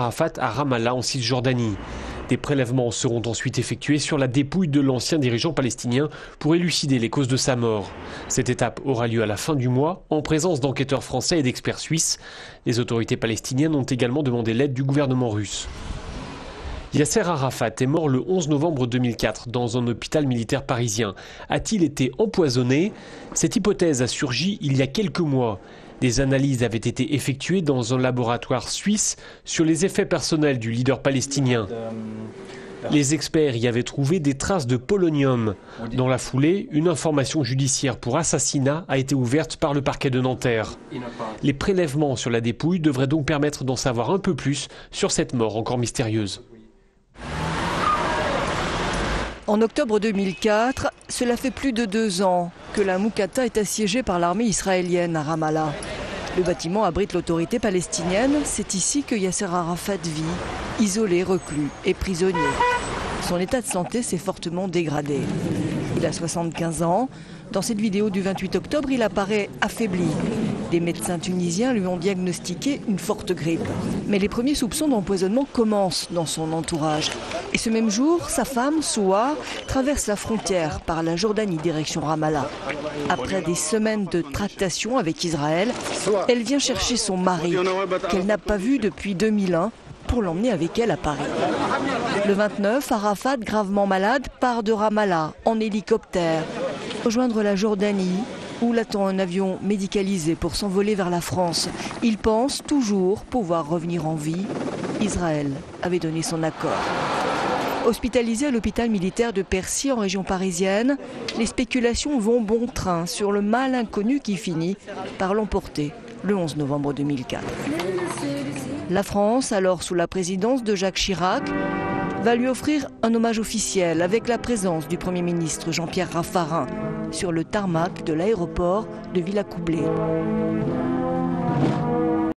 Arafat à Ramallah en Cisjordanie. Des prélèvements seront ensuite effectués sur la dépouille de l'ancien dirigeant palestinien pour élucider les causes de sa mort. Cette étape aura lieu à la fin du mois en présence d'enquêteurs français et d'experts suisses. Les autorités palestiniennes ont également demandé l'aide du gouvernement russe. Yasser Arafat est mort le 11 novembre 2004 dans un hôpital militaire parisien. A-t-il été empoisonné? Cette hypothèse a surgi il y a quelques mois. Des analyses avaient été effectuées dans un laboratoire suisse sur les effets personnels du leader palestinien. Les experts y avaient trouvé des traces de polonium. Dans la foulée, une information judiciaire pour assassinat a été ouverte par le parquet de Nanterre. Les prélèvements sur la dépouille devraient donc permettre d'en savoir un peu plus sur cette mort encore mystérieuse. En octobre 2004, cela fait plus de 2 ans que la Moukata est assiégée par l'armée israélienne à Ramallah. Le bâtiment abrite l'autorité palestinienne. C'est ici que Yasser Arafat vit, isolé, reclus et prisonnier. Son état de santé s'est fortement dégradé. Il a 75 ans. Dans cette vidéo du 28 octobre, il apparaît affaibli. Des médecins tunisiens lui ont diagnostiqué une forte grippe. Mais les premiers soupçons d'empoisonnement commencent dans son entourage. Et ce même jour, sa femme, Souar, traverse la frontière par la Jordanie direction Ramallah. Après des semaines de tractations avec Israël, elle vient chercher son mari, qu'elle n'a pas vu depuis 2001, pour l'emmener avec elle à Paris. Le 29, Arafat, gravement malade, part de Ramallah en hélicoptère, rejoindre la Jordanie, où l'attend un avion médicalisé pour s'envoler vers la France. Il pense toujours pouvoir revenir en vie. Israël avait donné son accord. Hospitalisé à l'hôpital militaire de Percy en région parisienne, les spéculations vont bon train sur le mal inconnu qui finit par l'emporter le 11 novembre 2004. La France, alors sous la présidence de Jacques Chirac, va lui offrir un hommage officiel avec la présence du Premier ministre Jean-Pierre Raffarin sur le tarmac de l'aéroport de Villacoublay.